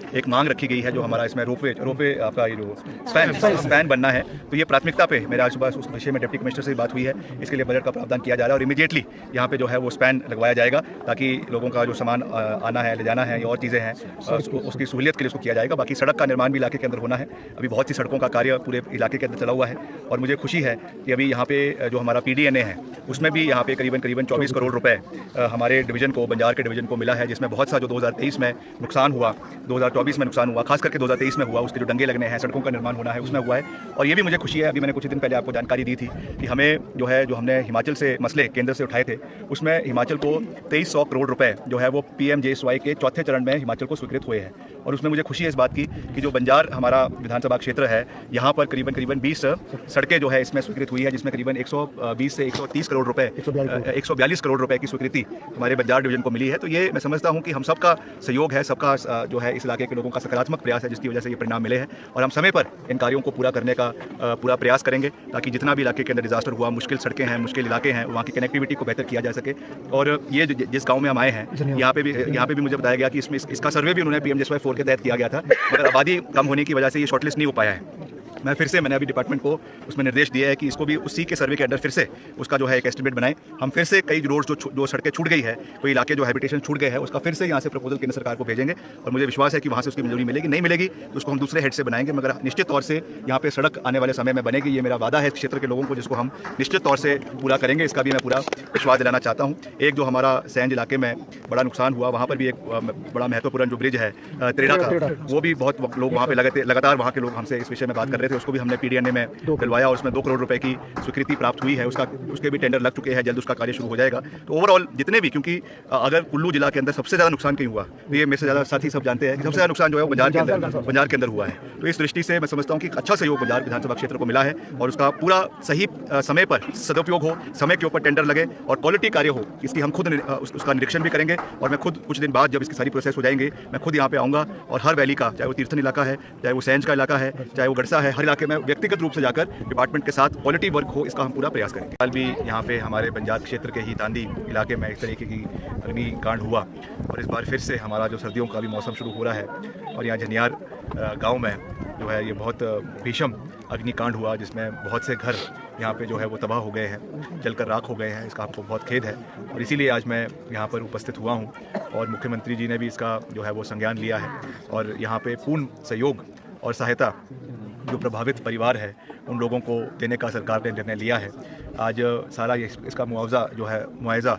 एक मांग रखी गई है जो हमारा इसमें रोपवे आपका ये जो स्पैन बनना है, तो ये प्राथमिकता पे मेरे आज सुबह उस विषय में डिप्टी कमिश्नर से बात हुई है। इसके लिए बजट का प्रावधान किया जा रहा है और इमीडिएटली यहाँ पे जो है वो स्पैन लगवाया जाएगा ताकि लोगों का जो सामान आना है ले जाना है या और चीज़ें हैं उसकी सहूलियत के लिए उसको किया जाएगा। बाकी सड़क का निर्माण भी इलाके के अंदर होना है। अभी बहुत सी सड़कों का कार्य पूरे इलाके के अंदर चला हुआ है और मुझे खुशी है कि अभी यहाँ पे जो हमारा PDNA है उसमें भी यहाँ पे करीबन 24 करोड़ रुपए हमारे डिवीज़न को, बंजार के डिवीज़न को मिला है, जिसमें बहुत सा जो 2023 में नुकसान हुआ, 2024 में नुकसान हुआ, खास करके 2023 में हुआ, उसके जो डंगे लगने हैं, सड़कों का निर्माण होना है उसमें हुआ है। और ये भी मुझे खुशी है, अभी मैंने कुछ दिन पहले आपको जानकारी दी थी कि हमें जो हमने हिमाचल से मसले केंद्र से उठाए थे, उसमें हिमाचल को 2300 करोड़ रुपए जो है वो PMJSY के चौथे चरण में हिमाचल को स्वीकृत हुए हैं। और उसमें मुझे खुशी है इस बात की कि जो बंजार हमारा विधानसभा क्षेत्र है, यहाँ पर करीबन 20 सड़कें जो है इसमें स्वीकृत हुई है, जिसमें करीबन 120 से 130 करोड़ रुपए 142 करोड़ रुपए की स्वीकृति हमारे बंजार डिवीजन को मिली है। तो ये मैं समझता हूँ कि हम सबका सहयोग है, सबका जो है इस इलाके के लोगों का सकारात्मक प्रयास है, जिसकी वजह से ये परिणाम मिले हैं। और हम समय पर इन कार्यों को पूरा करने का पूरा प्रयास करेंगे ताकि जितना भी इलाके के अंदर डिजास्टर हुआ, मुश्किल सड़कें हैं, मुश्किल इलाके हैं, वहाँ की कनेक्टिविटी को बेहतर किया जा सके। और ये जिस गाँव में हम आए हैं, यहाँ पे भी मुझे बताया गया कि इसका सर्वे भी उन्होंने PMJSY 4 के तहत किया गया था, मगर आबादी कम होने की वजह से ये शॉर्टलिस्ट नहीं हो पाया है। मैंने अभी डिपार्टमेंट को उसमें निर्देश दिया है कि इसको भी उसी के सर्वे के अंडर फिर से उसका जो है एक एस्टिमेट बनाएं। हम फिर से कई रोड जो सड़कें छूट गई है, कोई इलाके जो हैबिटेशन छूट गए हैं, उसका फिर से यहाँ से प्रपोजल केंद्र सरकार को भेजेंगे और मुझे विश्वास है कि वहाँ से उसकी मंजूरी मिलेगी। नहीं मिलेगी तो उसको हम दूसरे हेड से बनाएंगे, मगर निश्चित तौर से यहाँ पे सड़क आने वाले समय में बनेगी। ये मेरा वादा है इस क्षेत्र के लोगों को, जिसको हम निश्चित तौर से पूरा करेंगे। इसका भी मैं पूरा विश्वास दिलाना चाहता हूँ। एक जो हमारा सैंज इलाके में बड़ा नुकसान हुआ, वहाँ पर भी एक बड़ा महत्वपूर्ण जो ब्रिज है त्रेड़ा का, वो भी बहुत लोग वहाँ पे लगातार वहाँ के लोग हमसे इस विषय में बात कर रहे थे। उसको भी हमने PDNA में दिलवाया और उसमें 2 करोड़ रुपए की स्वीकृति प्राप्त हुई है। उसके भी टेंडर लग चुके हैं, जल्द उसका कार्य शुरू हो जाएगा। तो ओवरऑल जितने भी, क्योंकि अगर कुल्लू जिला के अंदर सबसे ज़्यादा नुकसान कहीं हुआ, तो ये मेरे से ज़्यादा साथी सब जानते हैं कि सबसे ज़्यादा नुकसान जो है वो बंजार के अंदर हुआ है। तो इस दृष्टि से मैं समझता हूँ कि अच्छा सहयोग बंजार विधानसभा क्षेत्र को मिला है और उसका पूरा सही समय पर सदुपयोग हो, समय के ऊपर टेंडर लगे और क्वालिटी कार्य हो, इसकी हम खुद उसका निरीक्षण भी करेंगे। और मैं खुद कुछ दिन बाद जब इसकी सारी प्रोसेस हो जाएंगे, मैं खुद यहाँ पे आऊँगा और हर वैली का, चाहे वो तीर्थन इलाका है, चाहे वो सैंज का इलाका है, चाहे वो गड़सा है, हर इलाके में व्यक्तिगत रूप से जाकर डिपार्टमेंट के साथ क्वालिटी वर्क हो, इसका हम पूरा प्रयास करेंगे। कल भी यहाँ पे हमारे बंजार क्षेत्र के ही तांदी इलाके में इस तरीके की अग्निकांड हुआ और इस बार फिर से हमारा जो सर्दियों का भी मौसम शुरू हो रहा है और यहाँ झनियार गांव में जो है ये बहुत भीषण अग्निकांड हुआ, जिसमें बहुत से घर यहाँ पे जो है वो तबाह हो गए हैं, जलकर राख हो गए हैं। इसका हमको बहुत खेद है और इसीलिए आज मैं यहाँ पर उपस्थित हुआ हूँ और मुख्यमंत्री जी ने भी इसका जो है वो संज्ञान लिया है और यहाँ पे पूर्ण सहयोग और सहायता जो प्रभावित परिवार है उन लोगों को देने का सरकार ने निर्णय लिया है। आज सारा इसका मुआवजा